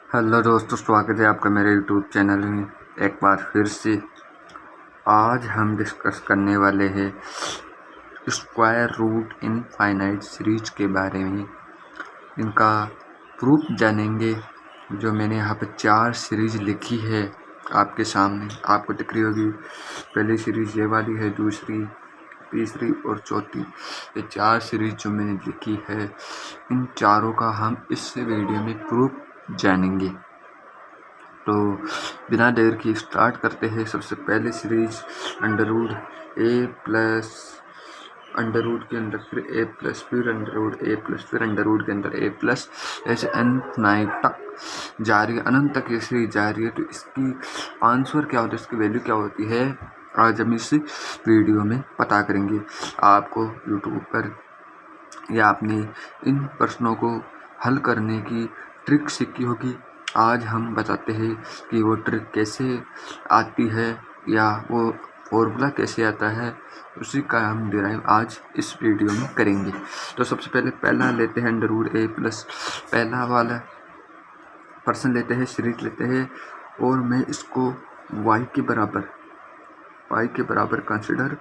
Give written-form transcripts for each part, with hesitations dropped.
Hello दोस्तों, स्वागत है आपका मेरे यूट्यूब चैनल में एक बार फिर से। आज हम डिस्कस करने वाले हैं स्क्वायर रूट इनफाइनाइट सीरीज के बारे में। इनका प्रूफ जानेंगे। जो मैंने यहाँ पर 4 सीरीज लिखी है आपके सामने, आपको दिख रही होगी। पहली सीरीज ये वाली है, दूसरी, तीसरी और चौथी। ये 4 सीरीज जो मैंने लिखी है, इन चारों का हम इस वीडियो में प्रूफ जानेंगे। तो बिना देर की स्टार्ट करते हैं। सबसे पहले सीरीज अंडर रूट ए प्लस अंडर रूट के अंदर फिर ए प्लस फिर अंडर रूट ए प्लस फिर अंडर रूट के अंदर ए प्लस, ऐसे इनफिनाइट तक जारी है, अनंत तक ये सीरीज जारी है। तो इसकी आंसर क्या होता है, इसकी वैल्यू क्या होती है, आज हम इस वीडियो में पता करेंगे। आपको यूट्यूब पर या अपने इन प्रश्नों को हल करने की ट्रिक सीखी होगी। आज हम बताते हैं कि वो ट्रिक कैसे आती है या वो फॉर्मूला कैसे आता है, उसी का हम डिराइव आज इस वीडियो में करेंगे। तो सबसे पहले पहला लेते हैं अंडर रूट ए प्लस, पहला वाला पर्सन लेते हैं, सीरीज लेते हैं, और मैं इसको y के बराबर कंसिडर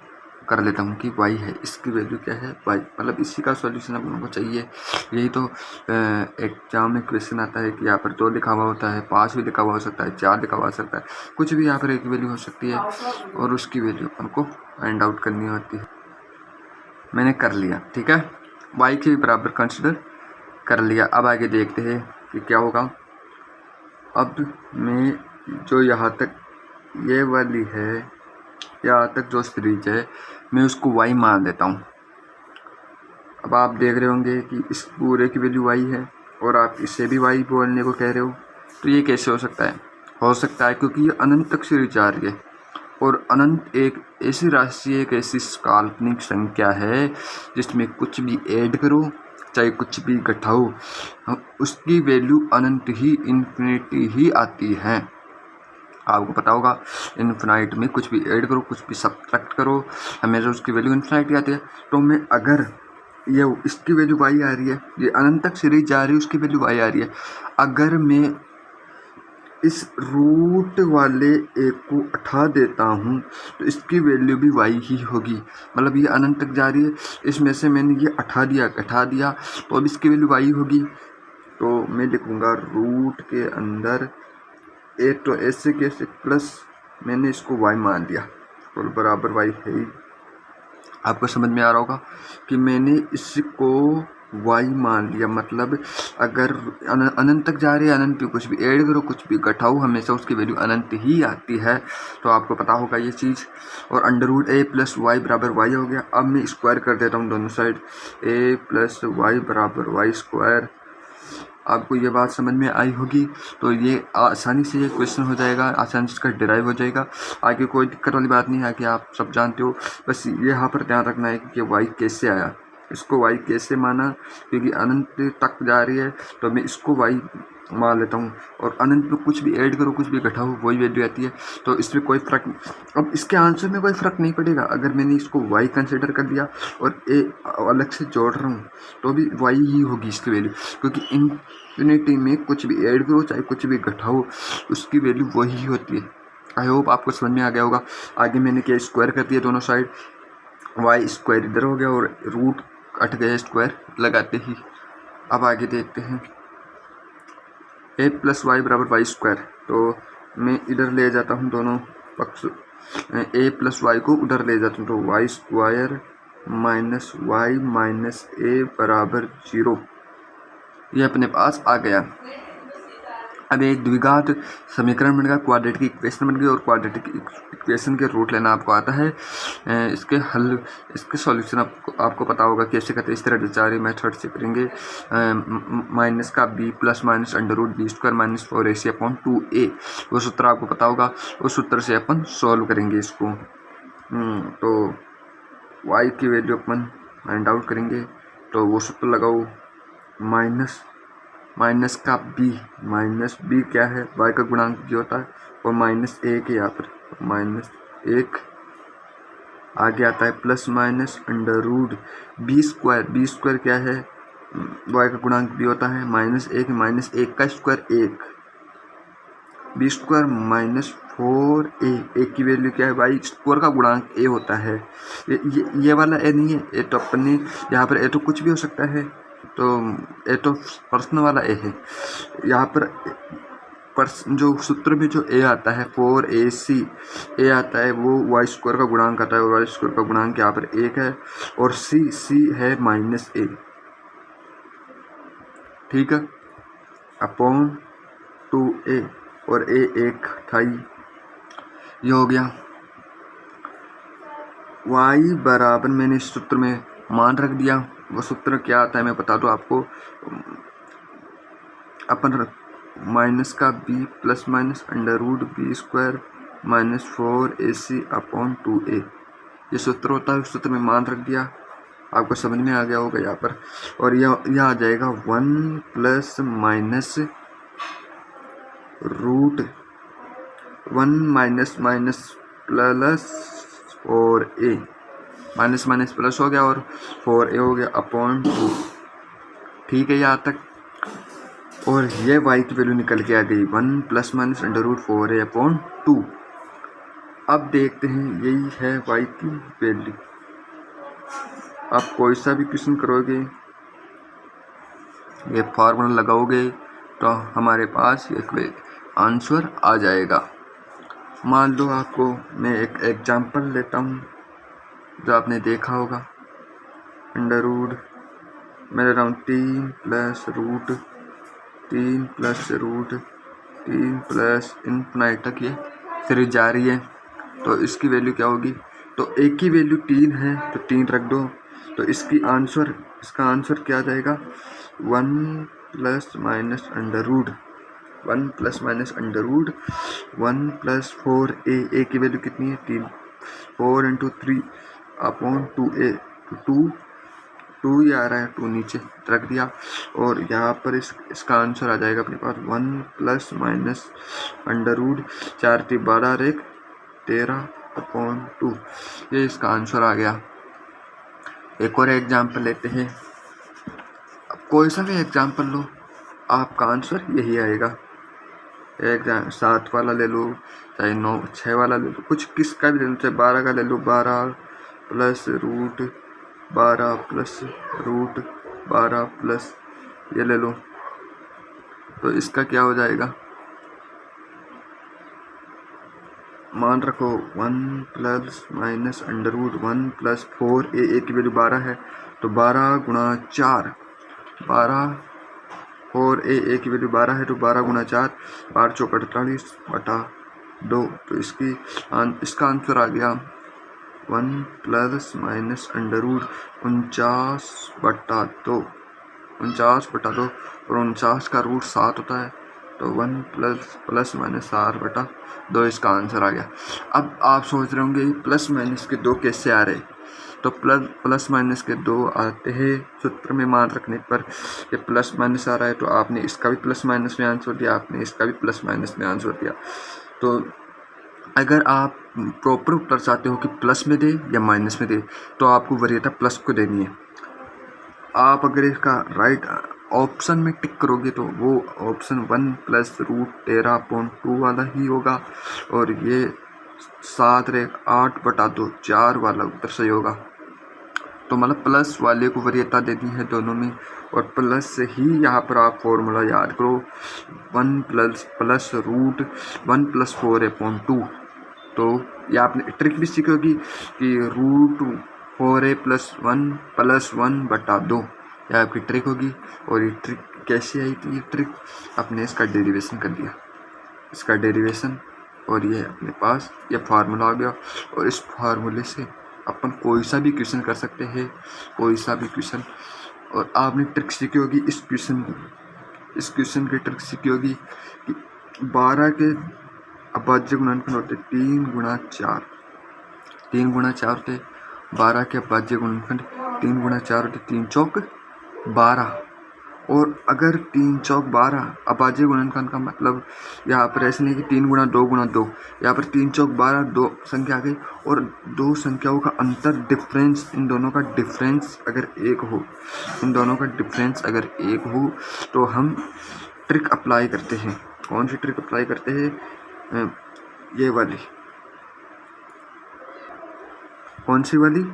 कर लेता हूँ कि y है। इसकी वैल्यू क्या है, y, मतलब इसी का सॉल्यूशन आप लोगों को चाहिए। यही तो एग्जाम में क्वेश्चन आता है कि यहाँ पर 2 लिखा हुआ होता है, 5 भी लिखा हुआ हो सकता है, 4 लिखा हुआ हो सकता है, कुछ भी यहाँ पर एक वैल्यू हो सकती है और उसकी वैल्यू हमको फाइंड आउट करनी होती है। मैंने कर लिया, ठीक है, y के बराबर कंसिडर कर लिया। अब आगे देखते हैं कि क्या होगा। अब मैं जो यहाँ तक ये वाली है, यहाँ तक जो सीरीज है, मैं उसको y मान देता हूँ। अब आप देख रहे होंगे कि इस पूरे की वैल्यू y है और आप इसे भी y बोलने को कह रहे हो। तो ये कैसे हो सकता है? हो सकता है क्योंकि ये अनंत तक सीरीज जा रही है, और अनंत एक ऐसी राशि, एक ऐसी काल्पनिक संख्या है जिसमें कुछ भी ऐड करो चाहे कुछ भी घटाओ, उसकी वैल्यू अनंत ही, इन्फिनिटी ही आती है। आपको पता होगा, इन्फिनाइट में कुछ भी ऐड करो, कुछ भी सब्ट्रैक्ट करो, हमेशा उसकी वैल्यू इन्फिनाइट आती है। तो मैं अगर ये इसकी वैल्यू y आ रही है, ये अनंत तक सीरीज जा रही है, उसकी वैल्यू y आ रही है, अगर मैं इस रूट वाले एक को हटा देता हूँ तो इसकी वैल्यू भी y ही होगी। मतलब ये अनंत तक जा रही है, इसमें से मैंने ये हटा दिया तो अब इसकी वैल्यू y होगी। तो मैं लिखूँगा रूट के अंदर एक, तो ऐसे कैसे प्लस, मैंने इसको y मान लिया तो बराबर y है ही। आपको समझ में आ रहा होगा कि मैंने इसको y मान लिया, मतलब अगर अनंत तक जा रही है, अनंत पे कुछ भी ऐड करो, कुछ भी घटाओ, हमेशा उसकी वैल्यू अनंत ही आती है। तो आपको पता होगा ये चीज़। और अंडर रूट ए प्लस वाई बराबर वाई हो गया। अब मैं स्क्वायर कर देता हूँ दोनों साइड, ए प्लस वाई बराबर वाई स्क्वायर। आपको ये बात समझ में आई होगी। तो ये आसानी से ये क्वेश्चन हो जाएगा, आसानी से इसका डिराइव हो जाएगा। आगे कोई दिक्कत वाली बात नहीं है कि आप सब जानते हो। बस ये यहाँ पर ध्यान रखना है कि y कैसे आया, इसको y कैसे माना, क्योंकि अनंत तक जा रही है तो मैं इसको y मान लेता हूँ, और अनंत में कुछ भी ऐड करो, कुछ भी घटाओ, वही वैल्यू आती है। तो इसमें कोई फ़र्क, अब इसके आंसर में कोई फ़र्क नहीं पड़ेगा। अगर मैंने इसको y कंसिडर कर दिया और a अलग से जोड़ रहा हूँ तो भी y ही होगी इसकी वैल्यू, क्योंकि इन्फिनिटी में कुछ भी ऐड करो चाहे कुछ भी घटाओ, उसकी वैल्यू वही होती है। आई होप आपको समझ में आ गया होगा। आगे मैंने क्या, स्क्वायर कर दिया दोनों साइड, y स्क्वायर इधर हो गया और रूट कट गया स्क्वायर लगाते ही। अब आगे देखते हैं, ए प्लस वाई बराबर वाई स्क्वायर। तो मैं इधर ले जाता हूँ दोनों पक्ष, ए प्लस वाई को उधर ले जाता हूँ, तो y square minus y minus a बराबर 0। ये अपने पास आ गया। अब एक द्विघात समीकरण बन गया, क्वाड्रेटिक इक्वेशन बन गई, और क्वाड्रेटिक इक्वेशन के रूट लेना आपको आता है। इसके हल, इसके सॉल्यूशन आपको पता होगा कैसे करते हैं। इस तरह सारे मेथड से करेंगे। माइनस का b plus minus under root B square minus 4ac upon 2a, वो सूत्र आपको पता होगा। उस सूत्र से अपन सॉल्व करेंगे इसको। तो y की वैल्यू अपन फाइंड आउट करेंगे। तो वो सूत्र लगाओ, माइनस का b क्या है, y का गुणांक b होता है, और माइनस 1 यहाँ पर, माइनस 1 आगे आता है, plus minus under root B square क्या है, y का गुणांक b होता है, माइनस 1 का square 1, B square minus 4a, A की वैल्यू क्या है, वाई स्क्वायर का गुणांक ए होता है। ये वाला ए नहीं है, ए तो अपने यहाँ पर ए तो कुछ भी हो सकता है, तो ए तो पर्सन वाला ए है। यहाँ पर जो सूत्र में जो ए आता है 4ac ए आता है, वो वाई स्क्वायर का गुणांक आता है, और वाई स्क्वायर का गुणांक यहाँ पर 1 है, और सी है -a, ठीक है, अपॉन 2a, और a 1 था, ये हो गया। y बराबर, मैंने इस सूत्र में मान रख दिया। वो सूत्र क्या आता है मैं बता दूँ आपको, अपन माइनस का b plus minus √b square minus 4ac upon 2a, ये सूत्र होता है। उस सूत्र में मान रख दिया, आपको समझ में आ गया होगा यहाँ पर। और यह आ जाएगा 1 plus minus root 1 minus minus plus 4a, minus minus plus हो गया और 4a हो गया अपॉन 2, ठीक है यहाँ तक। और ये y की वैल्यू निकल के आ गई 1 प्लस माइनस √4a अपॉन 2। अब देखते हैं, यही है y की वैल्यू। आप कोई सा भी क्वेश्चन करोगे, ये फार्मूला लगाओगे, तो हमारे पास एक आंसर आ जाएगा। मान लो आपको मैं एक एग्जांपल लेता हूँ जो आपने देखा होगा, √ मैं ले रहा हूँ 3 plus root 3 plus root 3 plus infinite तक ये सीरीज जा रही है। तो इसकी वैल्यू क्या होगी, तो एक की वैल्यू 3 है तो 3 रख दो, तो इसका आंसर क्या आ जाएगा, 1 plus minus √ 1 plus minus √ 1 plus 4a, A की वैल्यू कितनी है 3, 4 × 3 अपॉन 2a, 2 ही आ रहा है, 2 नीचे रख दिया। और यहाँ पर इसका आंसर आ जाएगा अपने पास 1 प्लस माइनस √ 4 × 3 12 और 1 13 अपॉन 2, ये इसका आंसर आ गया। एक और एग्जाम्पल लेते हैं, कोई सा भी एग्जाम्पल लो, आपका आंसर यही आएगा। एक 7 वाला ले लो, चाहे 9 6 वाला ले लो, कुछ किसका भी ले लो, चाहे 12 का ले लो, 12 plus root 12 plus root 12 plus ये ले लो, तो इसका क्या हो जाएगा, मान रखो 1 प्लस माइनस √ 1 प्लस 4a, की वैल्यू 12 है, तो 12 गुणा 4, 12 4a की वैल्यू 12 है, तो 12 गुणा 4 12 × 4 = 48 बटा 2, तो इसका आंसर आ गया 1 प्लस माइनस √ 49 बटा 2, 49 बटा 2, और 49 का रूट 7 होता है, तो 1 प्लस माइनस 7 बटा 2 इसका आंसर आ गया। अब आप सोच रहे होंगे प्लस माइनस के 2 कैसे आ रहे, तो प्लस माइनस के 2 आते हैं सूत्र में मान रखने पर। ये प्लस माइनस आ रहा है, तो आपने इसका भी प्लस माइनस में आंसर दिया, आपने इसका भी प्लस माइनस में आंसर दिया। तो अगर आप प्रॉपर उत्तर चाहते हो कि प्लस में दे या माइनस में दे, तो आपको वरीयता प्लस को देनी है। आप अगर इसका राइट ऑप्शन में टिक करोगे तो वो ऑप्शन 1 प्लस रूट 13 अपॉन 2 वाला ही होगा, और ये 7 × 8 बटा 2 4 वाला उत्तर सही होगा। तो मतलब प्लस वाले को वरीयता देनी है दोनों में, और प्लस से ही यहाँ पर आप फॉर्मूला याद करो, 1 प्लस रूट 1 प्लस 4 अपॉन 2। तो ये आपने ट्रिक भी सीखी होगी कि √4a प्लस 1 प्लस 1 बटा 2, यह आपकी ट्रिक होगी। और ये ट्रिक कैसे आई थी, ये ट्रिक आपने इसका डेरिवेशन कर दिया, इसका डेरिवेशन, और ये अपने पास ये फार्मूला आ गया। और इस फार्मूले से अपन कोई सा भी क्वेश्चन कर सकते हैं, कोई सा भी क्वेश्चन। और आपने ट्रिक सीखी होगी इस क्वेश्चन की ट्रिक सीखी होगी कि 12 के अभाज्य गुणनखंड होते 3 गुणा 4, 3 गुणा 4 होते 12 के अभाज्य गुणनखंड 3 गुणा 4 होते 3 चौक 12। और अगर 3 चौक 12 अभाज्य गुणनखंड का मतलब यहाँ पर ऐसे नहीं कि 3 गुणा 2 गुणा 2, यहाँ पर 3 चौक 12 2 संख्या आ गई, और 2 संख्याओं का अंतर डिफरेंस, इन दोनों का डिफरेंस अगर 1 हो, इन दोनों का डिफरेंस अगर 1 हो, तो हम ट्रिक अप्लाई करते हैं। कौन सी ट्रिक अप्लाई करते हैं, ये वाली। कौन सी वाली?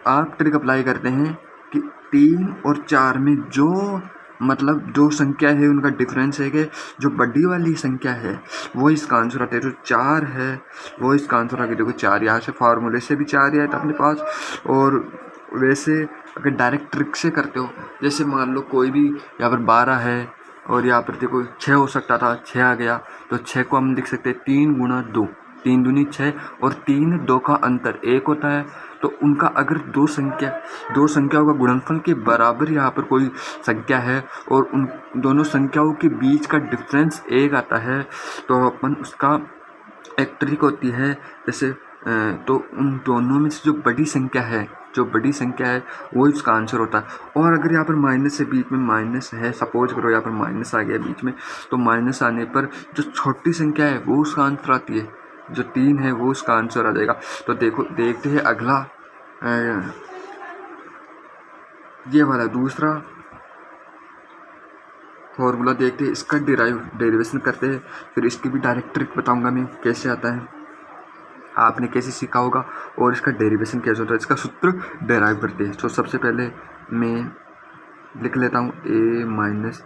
आप ट्रिक अप्लाई करते हैं कि 3 और 4 में जो मतलब दो संख्या है उनका डिफरेंस है कि जो बड़ी वाली संख्या है वो इसका आंसर आता है, जो 4 है वो इसका आंसर आ गया। देखो 4 यहाँ से फार्मूले से भी 4 आया था अपने पास, और वैसे अगर डायरेक्ट ट्रिक से करते हो, जैसे मान लो कोई भी यहाँ पर 12 है और यहाँ पर देखो 6 हो सकता था, 6 आ गया, तो 6 को हम लिख सकते हैं 3 गुणा 2, 3 दूनी 6, और 3 2 का अंतर 1 होता है। तो उनका अगर दो संख्याओं का गुणनफल के बराबर यहाँ पर कोई संख्या है और उन दोनों संख्याओं के बीच का डिफरेंस 1 आता है, तो अपन उसका एक ट्रिक होती है, जैसे तो उन दोनों में से जो बड़ी संख्या है वो इसका आंसर होता है। और अगर यहाँ पर माइनस है, बीच में माइनस है, सपोज करो यहाँ पर माइनस आ गया बीच में, तो माइनस आने पर जो छोटी संख्या है वो उसका आंसर आती है, जो 3 है वो उसका आंसर आ जाएगा। तो देखते हैं अगला, ये वाला दूसरा फॉर्मूला देखते हैं, इसका डेरिवेशन करते हैं, फिर इसकी भी डायरेक्ट ट्रिक बताऊंगा मैं कैसे आता है, आपने कैसे सीखा होगा, और इसका डेरिवेशन कैसे होता है, इसका सूत्र डेराइव करते हैं। तो सबसे पहले मैं लिख लेता हूँ a minus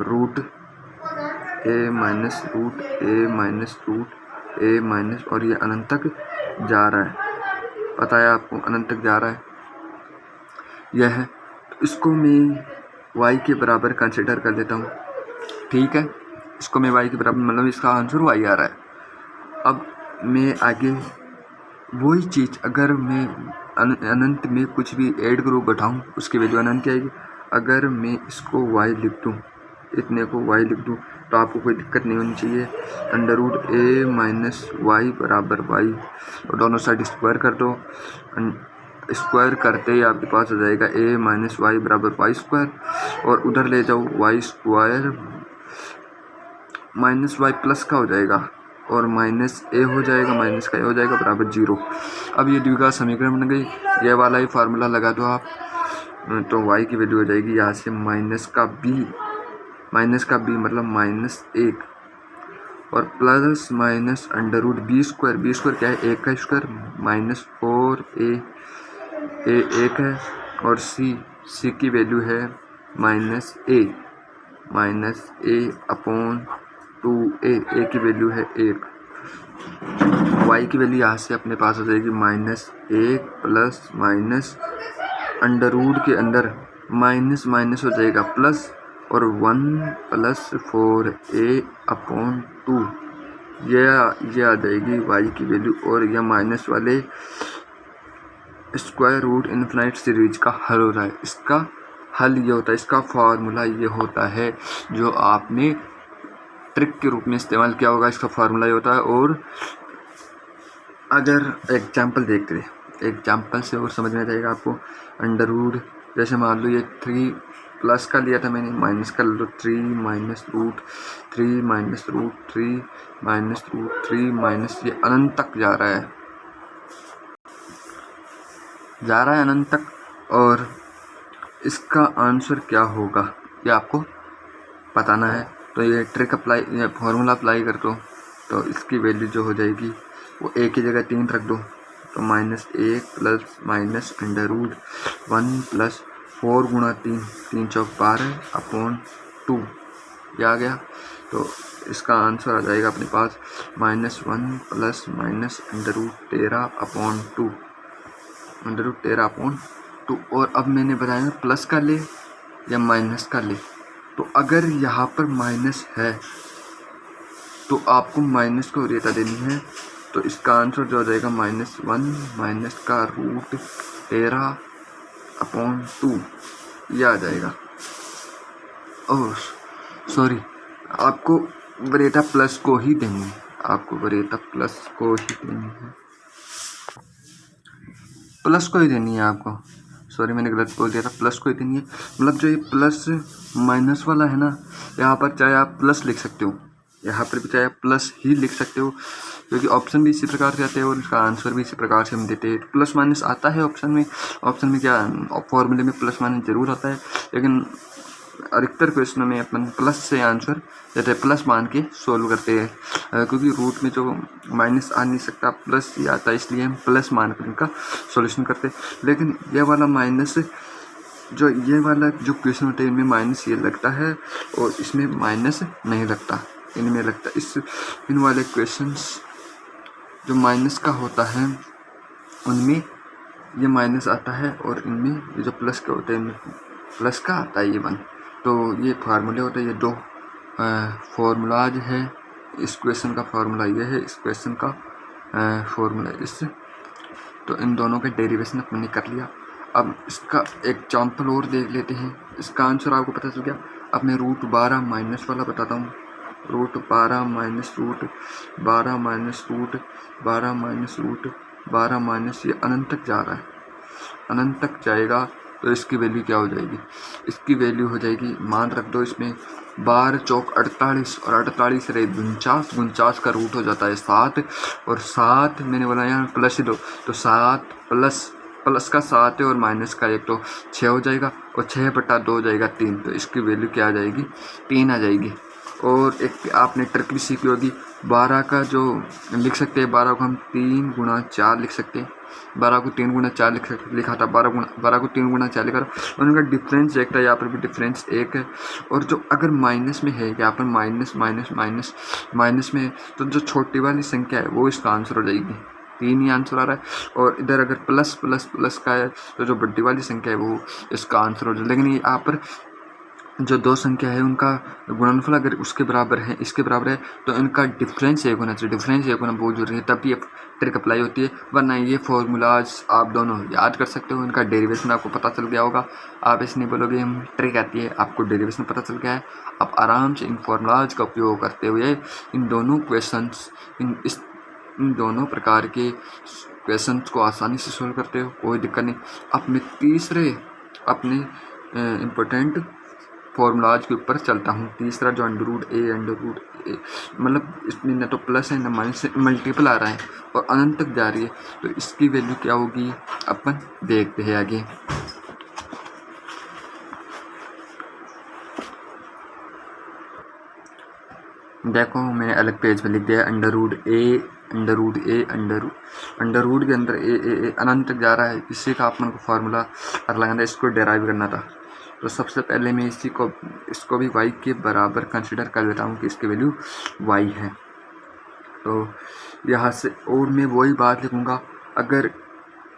root a minus root a minus, और ये अनंत तक जा रहा है, पता है आपको अनंत तक जा रहा है, यह है। तो इसको मैं y के बराबर कंसिडर कर लेता हूँ, ठीक है। इसको मैं y के बराबर, मतलब इसका आंसर y आ रहा है। अब मैं आगे वही चीज़, अगर मैं अनंत में कुछ भी ऐड करूँ, घटाऊँ, उसकी वैल्यू अनंत आएगी। अगर मैं इसको y लिख दूँ, इतने को y लिख दूँ, तो आपको कोई दिक्कत नहीं होनी चाहिए। Under root a minus Y बराबर y, और दोनों साइड स्क्वायर कर दो, स्क्वायर करते ही आपके पास आ जाएगा a माइनस वाई बराबर वाई स्क्वायर, और उधर ले जाओ y स्क्वायर माइनस वाई प्लस का हो जाएगा, और माइनस ए हो जाएगा, माइनस का ए हो जाएगा बराबर 0। अब ये द्विघात समीकरण बन गई, ये वाला ही फार्मूला लगा दो आप, तो y की वैल्यू हो जाएगी यहाँ से माइनस का b मतलब -1, और plus minus under root B square क्या है, 1 का स्क्वायर, माइनस 4a 1 है, और c की वैल्यू है -a अपॉन 2a, a की वैल्यू है 1, y की वैल्यू यहाँ से अपने पास हो जाएगी -1 प्लस माइनस अंडर रूट के अंदर माइनस हो जाएगा प्लस, और 1 प्लस 4a अपॉन 2, ये आ जाएगी y की वैल्यू। और यह माइनस वाले स्क्वायर रूट इनफिनाइट सीरीज का हल हो रहा है। इसका हल ये होता है, इसका फार्मूला ये होता है, जो आपने ट्रिक के रूप में इस्तेमाल किया होगा, इसका फार्मूला ये होता है। और अगर एग्जाम्पल देखते हैं, एग्जाम्पल से और समझ में आ जाएगा आपको। अंडर रूट, जैसे मान लो ये 3 प्लस का लिया था मैंने, माइनस का लो, 3 minus root 3 minus root 3 minus root 3 minus, ये अनंत तक जा रहा है अनंत तक। और इसका आंसर क्या होगा ये आपको बताना है। तो ये ट्रिक अप्लाई, ये फार्मूला अप्लाई कर दो, तो इसकी वैल्यू जो हो जाएगी वो a की जगह 3 रख दो, तो -1 plus minus under root 1 plus 4 गुणा 3 चौक 12 अपॉन 2, ये आ गया। तो इसका आंसर आ जाएगा अपने पास -1 plus minus under root 13 upon 2, under root 13 upon 2। और अब मैंने बताया प्लस का ले या माइनस का ले, तो अगर यहाँ पर माइनस है तो आपको माइनस को वरीयता देनी है, तो इसका आंसर जो हो जाएगा -1 माइनस का रूट 13 अपॉन 2, यह आ जाएगा। ओह सॉरी, आपको वरीयता प्लस को ही देनी है, आपको वरीयता प्लस को ही देनी है, प्लस को ही देनी है आपको। सॉरी मैंने गलत बोल दिया था, प्लस को ही देनी है। मतलब जो ये प्लस माइनस वाला है ना, यहाँ पर चाहे आप प्लस लिख सकते हो, यहाँ पर भी चाहे आप प्लस ही लिख सकते हो, क्योंकि ऑप्शन भी इसी प्रकार से आते हैं और इसका आंसर भी इसी प्रकार से हम देते हैं। प्लस माइनस आता है ऑप्शन में क्या फॉर्मूले में प्लस माइनस जरूर आता है, लेकिन अधिकतर क्वेश्चनों में अपन प्लस से आंसर जैसे प्लस मान के सोल्व करते हैं, क्योंकि रूट में जो माइनस आ नहीं सकता प्लस ही आता है, इसलिए हम प्लस मान कर इनका सॉल्यूशन करते हैं। लेकिन ये वाला माइनस जो ये वाला जो क्वेश्चन होते हैं इनमें माइनस ये लगता है और इसमें माइनस नहीं लगता, इनमें लगता है। इन वाले क्वेश्चंस जो माइनस का होता है उनमें ये माइनस आता है और इनमें ये जो प्लस के होते हैं इनमें प्लस का आता है ये 1। तो ये फार्मूले होते हैं, ये दो फार्मूलाज है। इस क्वेश्चन का फार्मूला ये है, इस क्वेश्चन का फार्मूला इस। तो इन दोनों के डेरिवेशन अपने कर लिया। अब इसका एग्जाम्पल और देख लेते हैं। इसका आंसर आपको पता चल गया। अब मैं रूट 12 माइनस वाला बताता हूँ। Root 12 minus root 12 minus root 12 minus root 12 minus, ये अनंत तक जा रहा है, अनंत तक जाएगा। तो इसकी वैल्यू क्या हो जाएगी? इसकी वैल्यू हो जाएगी, मान रख दो इसमें 12 चौक 48 और 48 रहे 49, 49 का रूट हो जाता है 7 और 7 मैंने बोला यहाँ प्लस ही दो, तो 7 प्लस का 7 है और माइनस का 1 तो 6 हो जाएगा और 6/2 हो जाएगा 3। तो इसकी वैल्यू क्या आ जाएगी? 3 आ जाएगी। और एक आपने ट्रिक भी सीखी होगी, 12 का जो लिख सकते हैं, 12 को हम 3 गुणा 4 लिख सकते हैं। 12 को 3 गुणा 4 लिखा था, 12 को 3 गुणा 4 लिखा था। उनका डिफरेंस एक था, यहाँ पर भी डिफरेंस 1 है। और जो अगर माइनस में है, यहाँ पर माइनस माइनस माइनस माइनस में है, तो जो छोटी वाली संख्या है वो इसका आंसर हो जाएगी। 3 ही आंसर आ रहा है। और इधर अगर प्लस प्लस प्लस का है तो जो बड़ी वाली संख्या है वो इसका आंसर हो जाएगा। लेकिन ये यहाँ पर जो दो संख्या है उनका गुणनफल अगर उसके बराबर है, इसके बराबर है, तो इनका डिफरेंस 1 होना चाहिए। डिफरेंस 1 होना बहुत जरूरी है, तभी ये ट्रिक अप्लाई होती है। वरना ये फॉर्मूलाज आप दोनों याद कर सकते हो, इनका डेरिवेशन आपको पता चल गया होगा। आप ऐसे नहीं बोलोगे हम ट्रिक आती है, आपको डेरिवेशन पता चल गया है। आप आराम से इन फॉर्मूलाज का उपयोग करते हुए इन दोनों क्वेश्चंस इन दोनों प्रकार के क्वेश्चंस को आसानी से सोल्व करते हो, कोई दिक्कत नहीं। अब मैं तीसरे अपने इम्पोर्टेंट फॉर्मूलाज के ऊपर चलता हूँ। तीसरा जो अंडर रूट ए मतलब इसमें न तो प्लस है न माइनस, मल्टीपल आ रहा है और अनंत तक जा रही है। तो इसकी वैल्यू क्या होगी अपन देखते हैं आगे। देखो मैंने अलग पेज पे लिख दिया under root A under root के अंदर ए अनंत तक जा रहा है। इसी का अपन को फार्मूला लगाना था, इसको डेराइव करना था। तो सबसे पहले मैं इसको भी y के बराबर कंसिडर कर लेता हूँ कि इसकी वैल्यू y है। तो यहाँ से और मैं वही बात लिखूँगा, अगर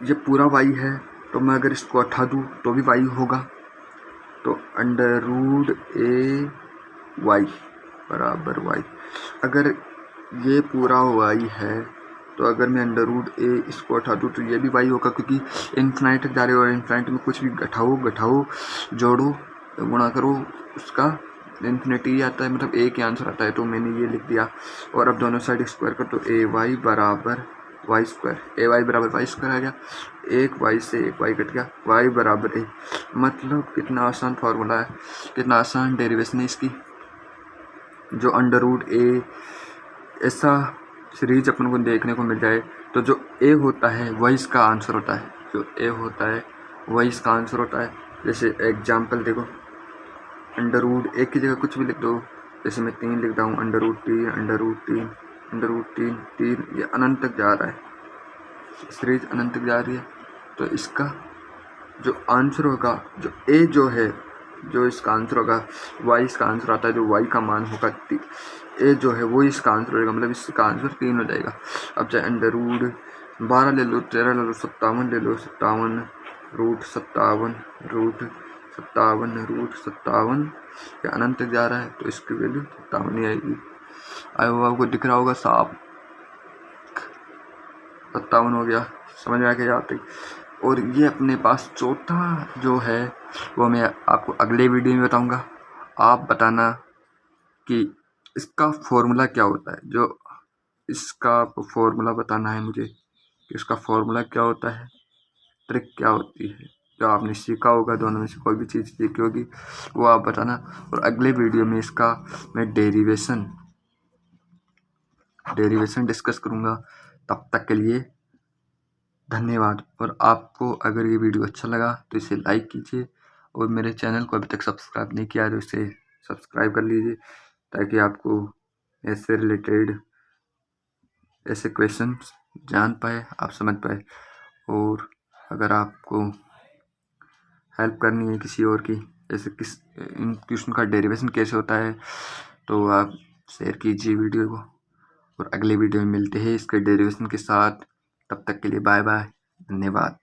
ये पूरा y है तो मैं अगर इसको हटा दूँ तो भी y होगा। तो अंडर रूट ए वाई बराबर y। अगर ये पूरा y है तो अगर मैं अंडर रूट ए इसको हटा दूँ तो ये भी y होगा, क्योंकि इन्फिनाइट तक जा रहे हो और इन्फिनाइट में कुछ भी घटाओ जोड़ो गुणा करो उसका इन्फिनिटी आता है, मतलब एक ही आंसर आता है। तो मैंने ये लिख दिया। और अब दोनों साइड स्क्वायर कर तो ए वाई बराबर वाई स्क्वायर, ए वाई बराबर वाई स्क्वायर आ गया। एक वाई से एक वाई कट गया, वाई बराबर ए। मतलब कितना आसान फार्मूला है, कितना आसान डेरिवेशन है इसकी। जो अंडर रूट ए ऐसा सीरीज अपन को देखने को मिल जाए तो जो ए होता है वही इसका आंसर होता है, जो ए होता है वही इसका आंसर होता है। जैसे एग्जाम्पल देखो, अंडर रूट एक की जगह कुछ भी लिख दो, जैसे मैं 3 लिखता हूँ, under root 3 under root 3 under root 3 3, ये अनंत तक जा रहा है, सीरीज अनंत तक जा रही है। तो इसका जो आंसर होगा, जो ए जो है, जो इसका आंसर होगा वाई इसका आंसर आता है। जो वाई का मान होगा ए जो है वो इसका आंसर होगा, मतलब इसका आंसर 3 हो जाएगा। अब चाहे अंडर रूट 12 ले लो, 13 ले लो, 57 ले लो, 57 रूट 57 रूट 57 या अनंत तक जा रहा है तो इसकी वैल्यू 57 ही आएगी। वो आपको दिख रहा होगा साफ 57 हो गया, समझ में आ गया जाते। और ये अपने पास चौथा जो है वो मैं आपको अगले वीडियो में बताऊंगा। आप बताना कि इसका फॉर्मूला क्या होता है। जो इसका फॉर्मूला बताना है मुझे कि इसका फॉर्मूला क्या होता है, ट्रिक क्या होती है। जो आपने सीखा होगा, दोनों में से कोई भी चीज़ सीखी होगी वो आप बताना। और अगले वीडियो में इसका मैं डेरिवेशन डिस्कस करूँगा। तब तक के लिए धन्यवाद। और आपको अगर ये वीडियो अच्छा लगा तो इसे लाइक कीजिए और मेरे चैनल को अभी तक सब्सक्राइब नहीं किया तो इसे सब्सक्राइब कर लीजिए, ताकि आपको ऐसे रिलेटेड ऐसे क्वेश्चंस जान पाए, आप समझ पाए। और अगर आपको हेल्प करनी है किसी और की, जैसे इन क्वेश्चन का डेरिवेशन कैसे होता है, तो आप शेयर कीजिए वीडियो को। और अगले वीडियो में मिलते हैं इसके डेरिवेशन के साथ। तब तक के लिए बाय बाय, धन्यवाद।